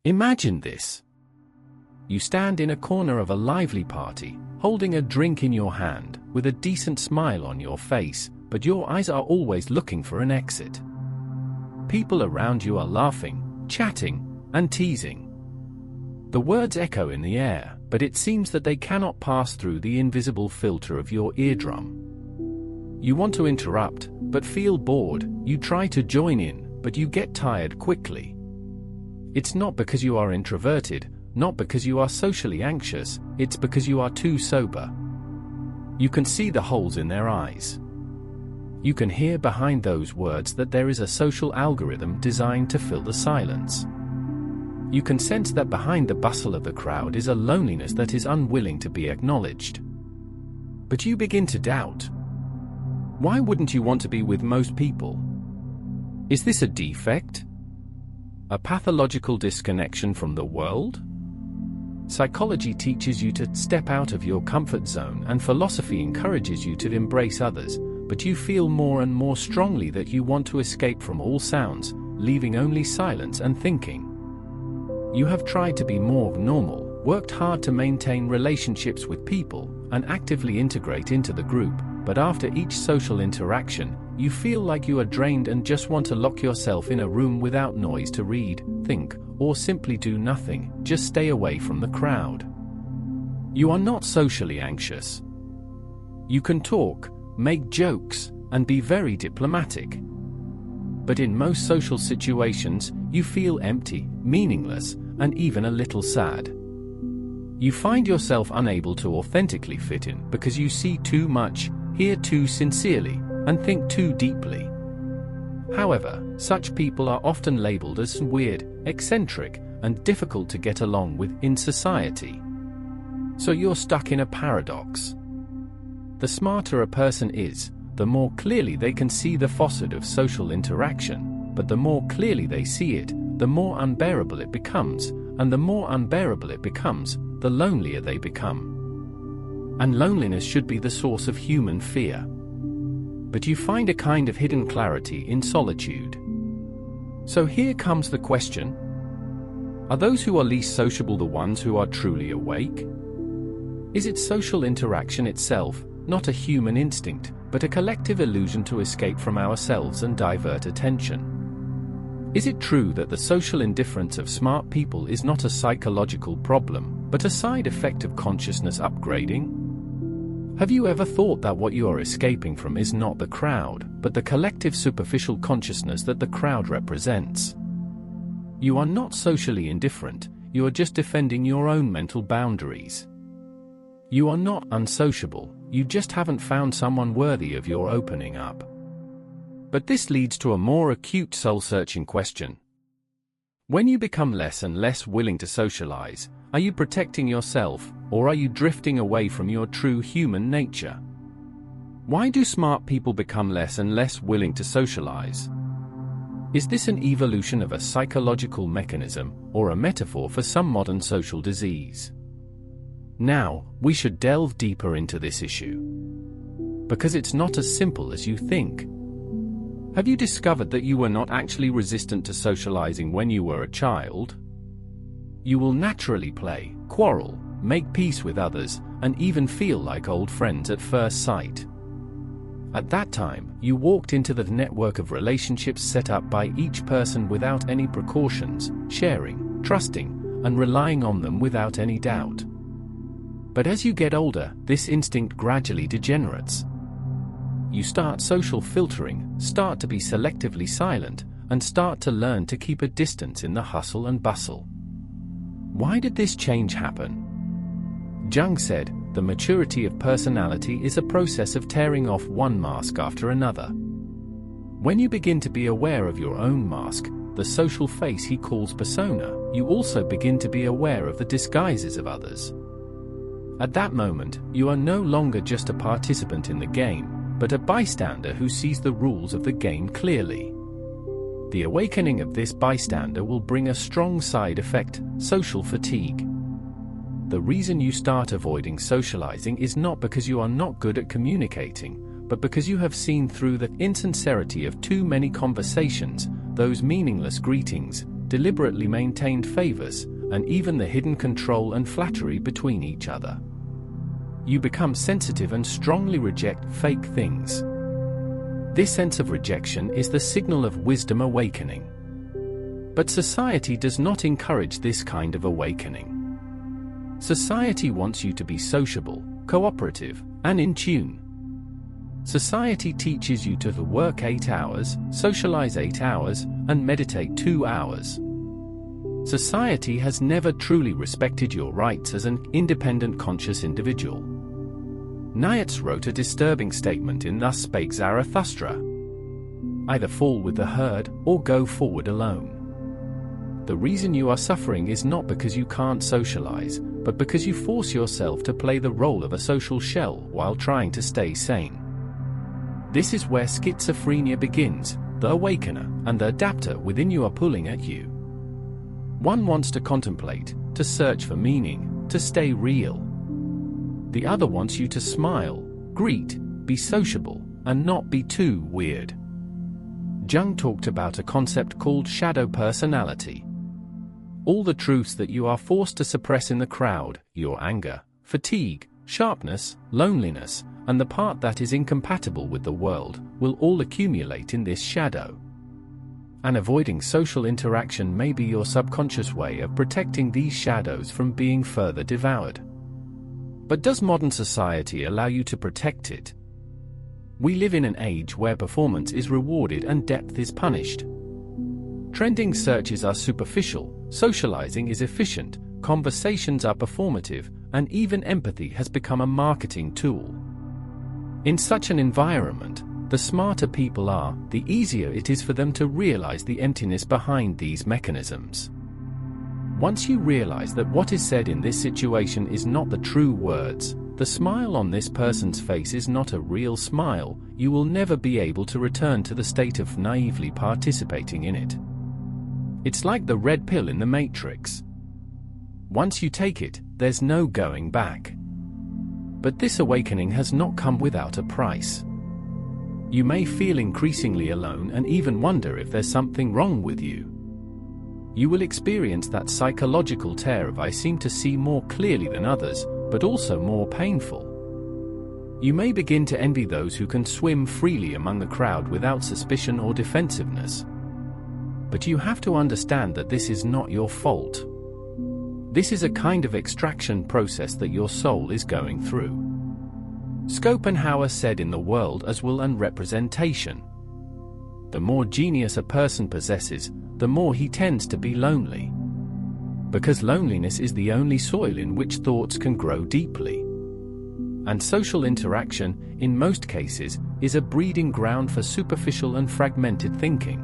Imagine this. You stand in a corner of a lively party, holding a drink in your hand, with a decent smile on your face, but your eyes are always looking for an exit. People around you are laughing, chatting, and teasing. The words echo in the air, but it seems that they cannot pass through the invisible filter of your eardrum. You want to interrupt, but feel bored. You try to join in, but you get tired quickly. It's not because you are introverted, not because you are socially anxious, it's because you are too sober. You can see the holes in their eyes. You can hear behind those words that there is a social algorithm designed to fill the silence. You can sense that behind the bustle of the crowd is a loneliness that is unwilling to be acknowledged. But you begin to doubt. Why wouldn't you want to be with most people? Is this a defect? A pathological disconnection from the world? Psychology teaches you to step out of your comfort zone, and philosophy encourages you to embrace others, but you feel more and more strongly that you want to escape from all sounds, leaving only silence and thinking. You have tried to be more normal, worked hard to maintain relationships with people, and actively integrate into the group, but after each social interaction, you feel like you are drained and just want to lock yourself in a room without noise to read, think, or simply do nothing, just stay away from the crowd. You are not socially anxious. You can talk, make jokes, and be very diplomatic. But in most social situations, you feel empty, meaningless, and even a little sad. You find yourself unable to authentically fit in because you see too much, hear too sincerely, and think too deeply. However, such people are often labeled as weird, eccentric, and difficult to get along with in society. So you're stuck in a paradox. The smarter a person is, the more clearly they can see the facade of social interaction, but the more clearly they see it, the more unbearable it becomes, and the more unbearable it becomes, the lonelier they become. And loneliness should be the source of human fear. But you find a kind of hidden clarity in solitude. So here comes the question: are those who are least sociable the ones who are truly awake? Is it social interaction itself, not a human instinct, but a collective illusion to escape from ourselves and divert attention? Is it true that the social indifference of smart people is not a psychological problem, but a side effect of consciousness upgrading? Have you ever thought that what you are escaping from is not the crowd, but the collective superficial consciousness that the crowd represents? You are not socially indifferent, you are just defending your own mental boundaries. You are not unsociable, you just haven't found someone worthy of your opening up. But this leads to a more acute soul-searching question. When you become less and less willing to socialize, are you protecting yourself, or are you drifting away from your true human nature? Why do smart people become less and less willing to socialize? Is this an evolution of a psychological mechanism, or a metaphor for some modern social disease? Now, we should delve deeper into this issue. Because it's not as simple as you think. Have you discovered that you were not actually resistant to socializing when you were a child? You will naturally play, quarrel, make peace with others, and even feel like old friends at first sight. At that time, you walked into the network of relationships set up by each person without any precautions, sharing, trusting, and relying on them without any doubt. But as you get older, this instinct gradually degenerates. You start social filtering, start to be selectively silent, and start to learn to keep a distance in the hustle and bustle. Why did this change happen? Jung said, the maturity of personality is a process of tearing off one mask after another. When you begin to be aware of your own mask, the social face he calls persona, you also begin to be aware of the disguises of others. At that moment, you are no longer just a participant in the game, but a bystander who sees the rules of the game clearly. The awakening of this bystander will bring a strong side effect: social fatigue. The reason you start avoiding socializing is not because you are not good at communicating, but because you have seen through the insincerity of too many conversations, those meaningless greetings, deliberately maintained favors, and even the hidden control and flattery between each other. You become sensitive and strongly reject fake things. This sense of rejection is the signal of wisdom awakening. But society does not encourage this kind of awakening. Society wants you to be sociable, cooperative, and in tune. Society teaches you to work 8 hours, socialize 8 hours, and meditate 2 hours. Society has never truly respected your rights as an independent, conscious individual. Nietzsche wrote a disturbing statement in Thus Spake Zarathustra: either fall with the herd, or go forward alone. The reason you are suffering is not because you can't socialize, but because you force yourself to play the role of a social shell while trying to stay sane. This is where schizophrenia begins. The awakener and the adapter within you are pulling at you. One wants to contemplate, to search for meaning, to stay real. The other wants you to smile, greet, be sociable, and not be too weird. Jung talked about a concept called shadow personality. All the truths that you are forced to suppress in the crowd, your anger, fatigue, sharpness, loneliness, and the part that is incompatible with the world, will all accumulate in this shadow. And avoiding social interaction may be your subconscious way of protecting these shadows from being further devoured. But does modern society allow you to protect it? We live in an age where performance is rewarded and depth is punished. Trending searches are superficial, socializing is efficient, conversations are performative, and even empathy has become a marketing tool. In such an environment, the smarter people are, the easier it is for them to realize the emptiness behind these mechanisms. Once you realize that what is said in this situation is not the true words, the smile on this person's face is not a real smile, you will never be able to return to the state of naively participating in it. It's like the red pill in the Matrix. Once you take it, there's no going back. But this awakening has not come without a price. You may feel increasingly alone and even wonder if there's something wrong with you. You will experience that psychological tear of I seem to see more clearly than others, but also more painful. You may begin to envy those who can swim freely among the crowd without suspicion or defensiveness. But you have to understand that this is not your fault. This is a kind of extraction process that your soul is going through. Schopenhauer said in The World as Will and Representation, the more genius a person possesses, the more he tends to be lonely. Because loneliness is the only soil in which thoughts can grow deeply. And social interaction, in most cases, is a breeding ground for superficial and fragmented thinking.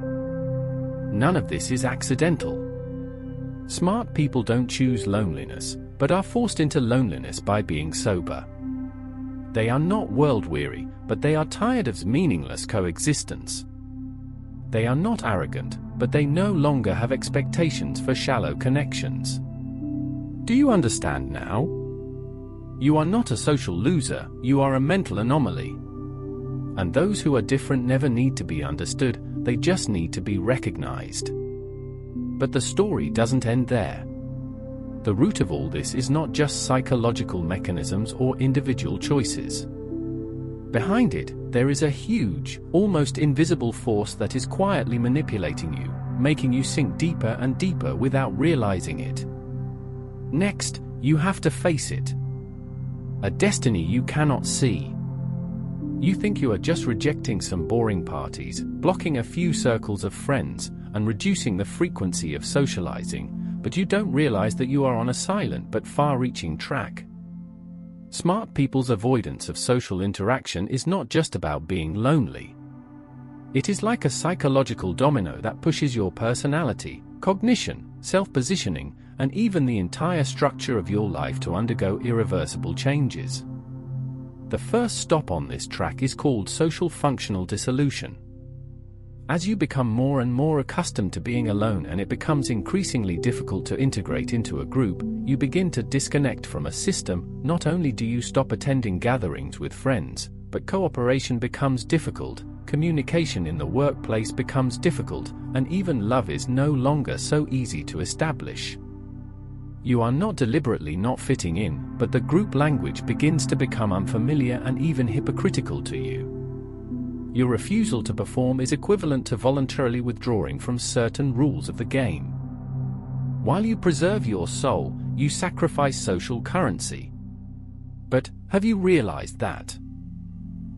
None of this is accidental. Smart people don't choose loneliness, but are forced into loneliness by being sober. They are not world-weary, but they are tired of meaningless coexistence. They are not arrogant, but they no longer have expectations for shallow connections. Do you understand now? You are not a social loser, you are a mental anomaly. And those who are different never need to be understood, they just need to be recognized. But the story doesn't end there. The root of all this is not just psychological mechanisms or individual choices. Behind it, there is a huge, almost invisible force that is quietly manipulating you, making you sink deeper and deeper without realizing it. Next, you have to face it. A destiny you cannot see. You think you are just rejecting some boring parties, blocking a few circles of friends, and reducing the frequency of socializing, but you don't realize that you are on a silent but far-reaching track. Smart people's avoidance of social interaction is not just about being lonely. It is like a psychological domino that pushes your personality, cognition, self-positioning, and even the entire structure of your life to undergo irreversible changes. The first stop on this track is called social functional dissolution. As you become more and more accustomed to being alone and it becomes increasingly difficult to integrate into a group, you begin to disconnect from a system. Not only do you stop attending gatherings with friends, but cooperation becomes difficult, communication in the workplace becomes difficult, and even love is no longer so easy to establish. You are not deliberately not fitting in, but the group language begins to become unfamiliar and even hypocritical to you. Your refusal to perform is equivalent to voluntarily withdrawing from certain rules of the game. While you preserve your soul, you sacrifice social currency. But have you realized that?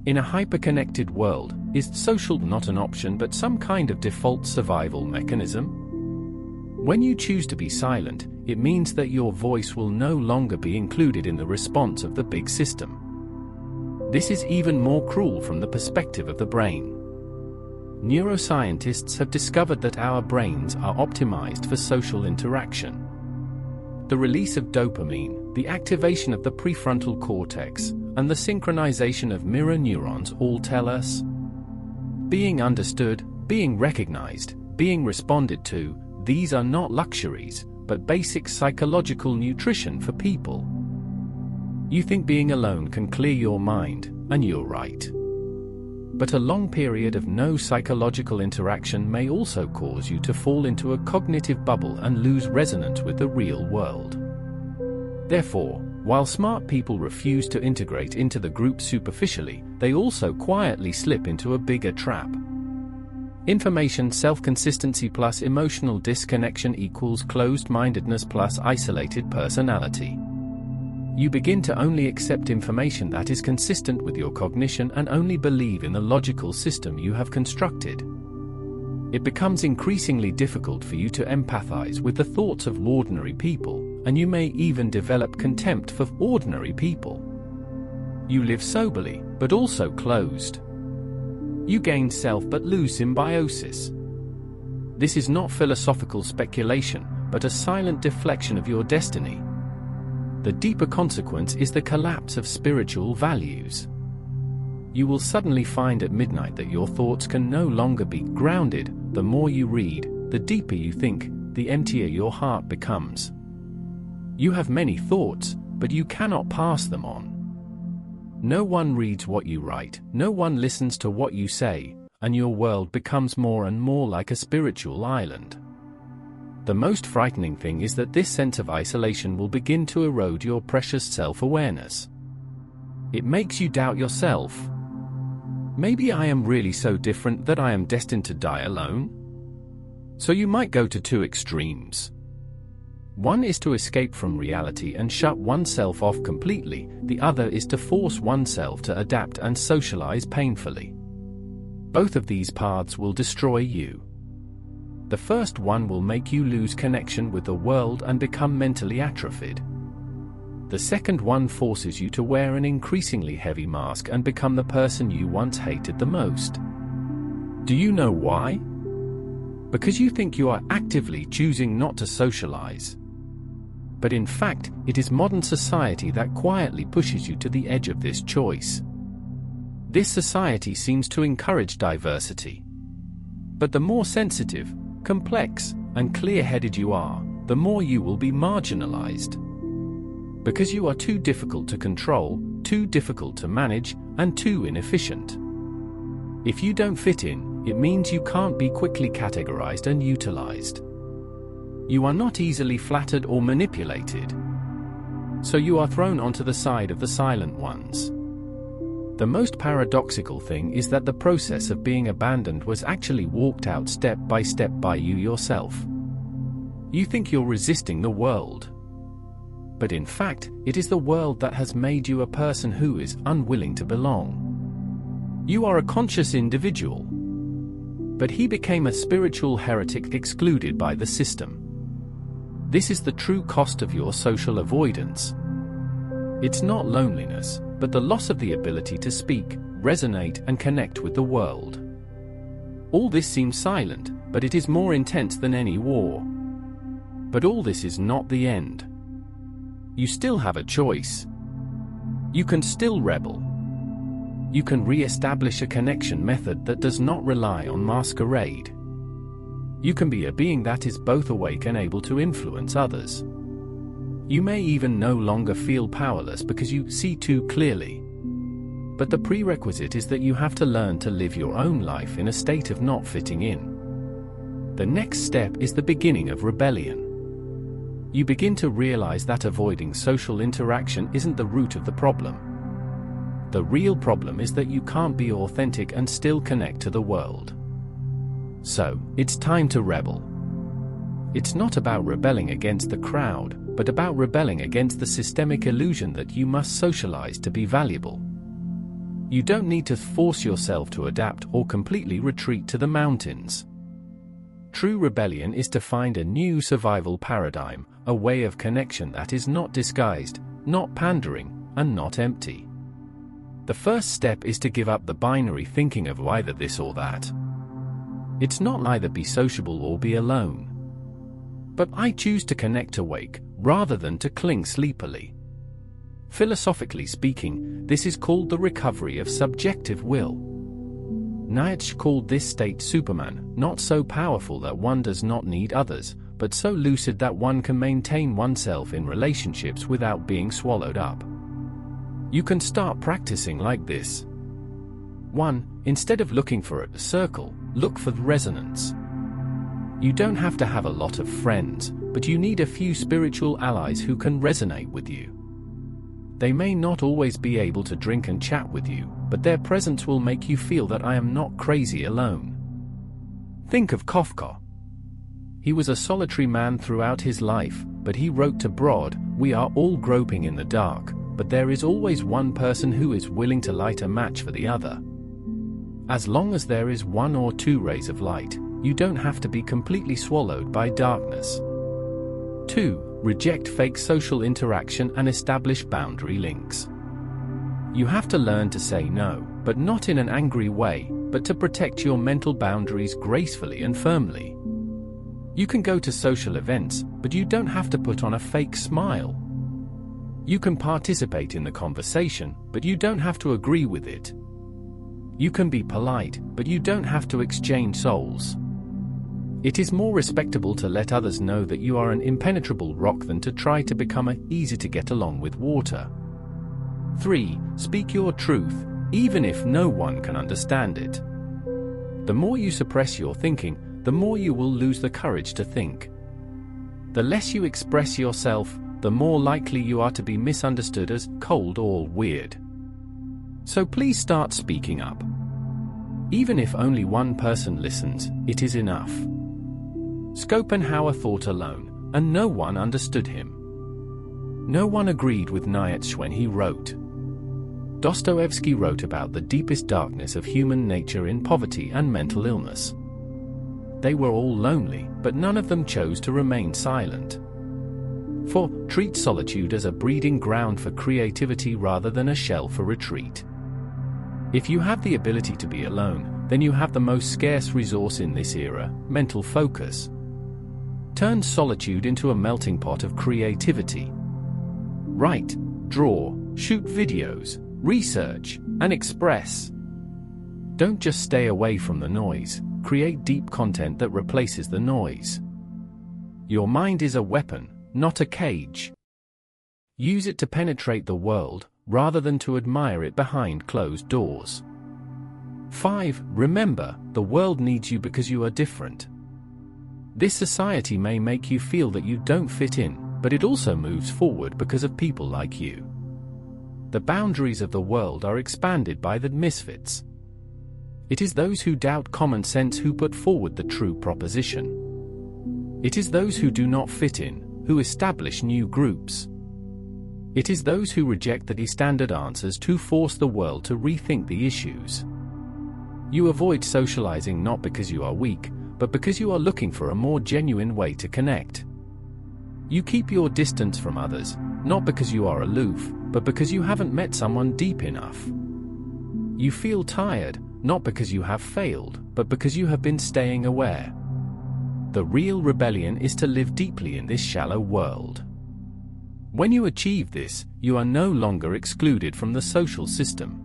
In a hyperconnected world, is social not an option but some kind of default survival mechanism? When you choose to be silent, it means that your voice will no longer be included in the response of the big system. This is even more cruel from the perspective of the brain. Neuroscientists have discovered that our brains are optimized for social interaction. The release of dopamine, the activation of the prefrontal cortex, and the synchronization of mirror neurons all tell us being understood, being recognized, being responded to, these are not luxuries, but basic psychological nutrition for people. You think being alone can clear your mind, and you're right. But a long period of no psychological interaction may also cause you to fall into a cognitive bubble and lose resonance with the real world. Therefore, while smart people refuse to integrate into the group superficially, they also quietly slip into a bigger trap. Information self-consistency plus emotional disconnection equals closed-mindedness plus isolated personality. You begin to only accept information that is consistent with your cognition and only believe in the logical system you have constructed. It becomes increasingly difficult for you to empathize with the thoughts of ordinary people, and you may even develop contempt for ordinary people. You live soberly, but also closed. You gain self but lose symbiosis. This is not philosophical speculation, but a silent deflection of your destiny. The deeper consequence is the collapse of spiritual values. You will suddenly find at midnight that your thoughts can no longer be grounded. The more you read, the deeper you think, the emptier your heart becomes. You have many thoughts, but you cannot pass them on. No one reads what you write, no one listens to what you say, and your world becomes more and more like a spiritual island. The most frightening thing is that this sense of isolation will begin to erode your precious self-awareness. It makes you doubt yourself. Maybe I am really so different that I am destined to die alone? So you might go to two extremes. One is to escape from reality and shut oneself off completely, the other is to force oneself to adapt and socialize painfully. Both of these paths will destroy you. The first one will make you lose connection with the world and become mentally atrophied. The second one forces you to wear an increasingly heavy mask and become the person you once hated the most. Do you know why? Because you think you are actively choosing not to socialize. But in fact, it is modern society that quietly pushes you to the edge of this choice. This society seems to encourage diversity. But the more sensitive, complex, and clear-headed you are, the more you will be marginalized. Because you are too difficult to control, too difficult to manage, and too inefficient. If you don't fit in, it means you can't be quickly categorized and utilized. You are not easily flattered or manipulated. So you are thrown onto the side of the silent ones. The most paradoxical thing is that the process of being abandoned was actually walked out step by you yourself. You think you're resisting the world. But in fact, it is the world that has made you a person who is unwilling to belong. You are a conscious individual. But he became a spiritual heretic excluded by the system. This is the true cost of your social avoidance. It's not loneliness, but the loss of the ability to speak, resonate, and connect with the world. All this seems silent, but it is more intense than any war. But all this is not the end. You still have a choice. You can still rebel. You can re-establish a connection method that does not rely on masquerade. You can be a being that is both awake and able to influence others. You may even no longer feel powerless because you see too clearly. but the prerequisite is that you have to learn to live your own life in a state of not fitting in. The next step is the beginning of rebellion. You begin to realize that avoiding social interaction isn't the root of the problem. The real problem is that you can't be authentic and still connect to the world. So, it's time to rebel. It's not about rebelling against the crowd, but about rebelling against the systemic illusion that you must socialize to be valuable. You don't need to force yourself to adapt or completely retreat to the mountains. True rebellion is to find a new survival paradigm, a way of connection that is not disguised, not pandering, and not empty. The first step is to give up the binary thinking of either this or that. It's not either be sociable or be alone. But I choose to connect awake, rather than to cling sleepily. Philosophically speaking, this is called the recovery of subjective will. Nietzsche called this state Superman, not so powerful that one does not need others, but so lucid that one can maintain oneself in relationships without being swallowed up. You can start practicing like this. 1. Instead of looking for a circle, look for resonance. You don't have to have a lot of friends, but you need a few spiritual allies who can resonate with you. They may not always be able to drink and chat with you, but their presence will make you feel that I am not crazy alone. Think of Kafka. He was a solitary man throughout his life, but he wrote to Brod, "We are all groping in the dark, but there is always one person who is willing to light a match for the other." As long as there is one or two rays of light, you don't have to be completely swallowed by darkness. 2. Reject fake social interaction and establish boundary links. You have to learn to say no, but not in an angry way, but to protect your mental boundaries gracefully and firmly. You can go to social events, but you don't have to put on a fake smile. You can participate in the conversation, but you don't have to agree with it. You can be polite, but you don't have to exchange souls. It is more respectable to let others know that you are an impenetrable rock than to try to become easy to get along with water. 3. Speak your truth, even if no one can understand it. The more you suppress your thinking, the more you will lose the courage to think. The less you express yourself, the more likely you are to be misunderstood as cold or weird. So please start speaking up. Even if only one person listens, it is enough. Schopenhauer thought alone, and no one understood him. No one agreed with Nietzsche when he wrote. Dostoevsky wrote about the deepest darkness of human nature in poverty and mental illness. They were all lonely, but none of them chose to remain silent. 4. Treat solitude as a breeding ground for creativity rather than a shell for retreat. If you have the ability to be alone, then you have the most scarce resource in this era, mental focus. Turn solitude into a melting pot of creativity. Write, draw, shoot videos, research, and express. Don't just stay away from the noise, create deep content that replaces the noise. Your mind is a weapon, not a cage. Use it to penetrate the world, rather than to admire it behind closed doors. 5. Remember, the world needs you because you are different. This society may make you feel that you don't fit in, but it also moves forward because of people like you. The boundaries of the world are expanded by the misfits. It is those who doubt common sense who put forward the true proposition. It is those who do not fit in, who establish new groups. It is those who reject the standard answers who force the world to rethink the issues. You avoid socializing not because you are weak, but because you are looking for a more genuine way to connect. You keep your distance from others, not because you are aloof, but because you haven't met someone deep enough. You feel tired, not because you have failed, but because you have been staying aware. The real rebellion is to live deeply in this shallow world. When you achieve this, you are no longer excluded from the social system.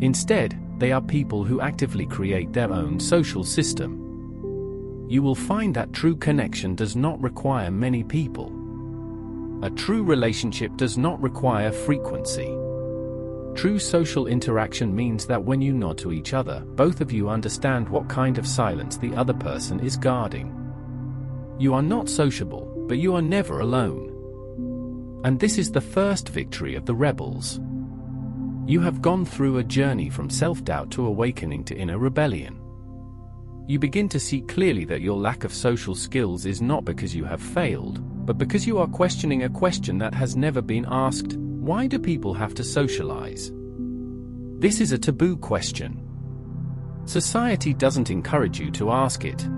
Instead, they are people who actively create their own social system. You will find that true connection does not require many people. A true relationship does not require frequency. True social interaction means that when you nod to each other, both of you understand what kind of silence the other person is guarding. You are not sociable, but you are never alone. And this is the first victory of the rebels. You have gone through a journey from self-doubt to awakening to inner rebellion. You begin to see clearly that your lack of social skills is not because you have failed, but because you are questioning a question that has never been asked: why do people have to socialize? This is a taboo question. Society doesn't encourage you to ask it.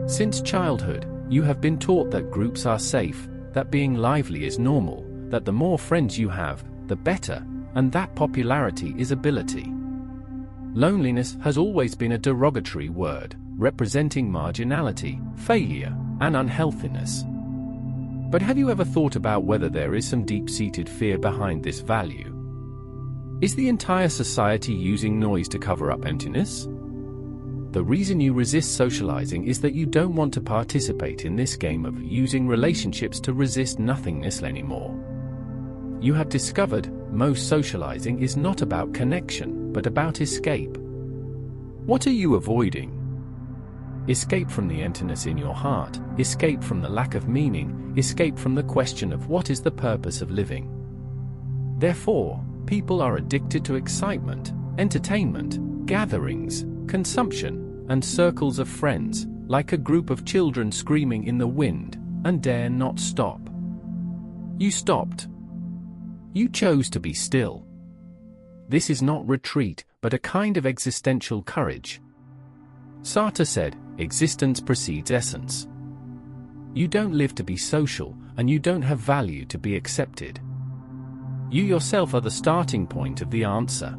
Since childhood, you have been taught that groups are safe, that being lively is normal, that the more friends you have, the better, and that popularity is ability. Loneliness has always been a derogatory word, representing marginality, failure, and unhealthiness. But have you ever thought about whether there is some deep-seated fear behind this value? Is the entire society using noise to cover up emptiness? The reason you resist socializing is that you don't want to participate in this game of using relationships to resist nothingness anymore. You have discovered most socializing is not about connection, but about escape. What are you avoiding? Escape from the emptiness in your heart, escape from the lack of meaning, escape from the question of what is the purpose of living. Therefore, people are addicted to excitement, entertainment, gatherings, consumption, and circles of friends, like a group of children screaming in the wind, and dare not stop. You stopped. You chose to be still. This is not retreat, but a kind of existential courage. Sartre said, existence precedes essence. You don't live to be social, and you don't have value to be accepted. You yourself are the starting point of the answer.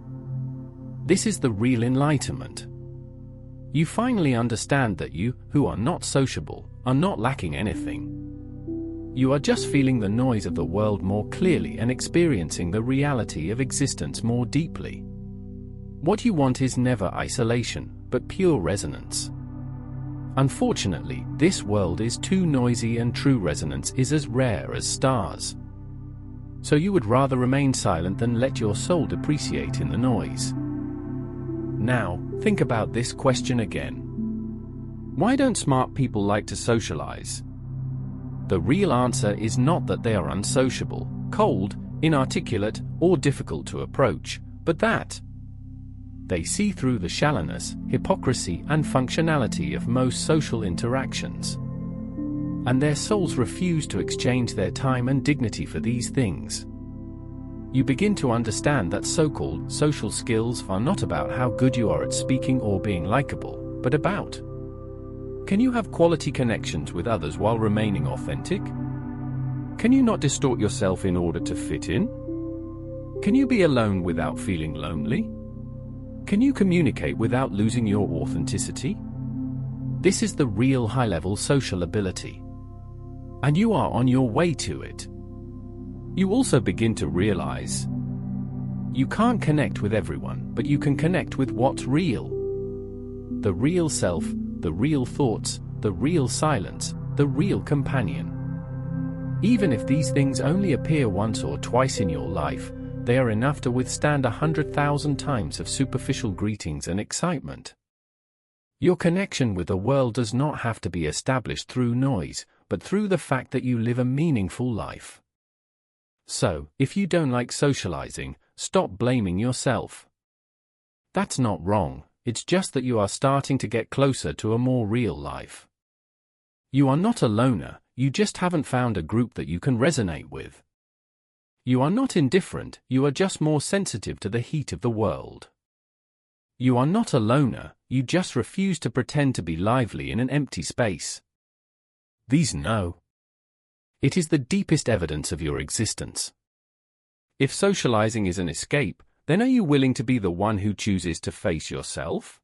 This is the real enlightenment. You finally understand that you, who are not sociable, are not lacking anything. You are just feeling the noise of the world more clearly and experiencing the reality of existence more deeply. What you want is never isolation, but pure resonance. Unfortunately, this world is too noisy and true resonance is as rare as stars. So you would rather remain silent than let your soul depreciate in the noise. Now, think about this question again. Why don't smart people like to socialize? The real answer is not that they are unsociable, cold, inarticulate, or difficult to approach, but that they see through the shallowness, hypocrisy, and functionality of most social interactions. And their souls refuse to exchange their time and dignity for these things. You begin to understand that so-called social skills are not about how good you are at speaking or being likable, but about: can you have quality connections with others while remaining authentic? Can you not distort yourself in order to fit in? Can you be alone without feeling lonely? Can you communicate without losing your authenticity? This is the real high-level social ability. And you are on your way to it. You also begin to realize you can't connect with everyone, but you can connect with what's real. The real self, the real thoughts, the real silence, the real companion. Even if these things only appear once or twice in your life, they are enough to withstand 100,000 times of superficial greetings and excitement. Your connection with the world does not have to be established through noise, but through the fact that you live a meaningful life. So, if you don't like socializing, stop blaming yourself. That's not wrong, it's just that you are starting to get closer to a more real life. You are not a loner, you just haven't found a group that you can resonate with. You are not indifferent, you are just more sensitive to the heat of the world. You are not a loner, you just refuse to pretend to be lively in an empty space. These know. It is the deepest evidence of your existence. If socializing is an escape, then are you willing to be the one who chooses to face yourself?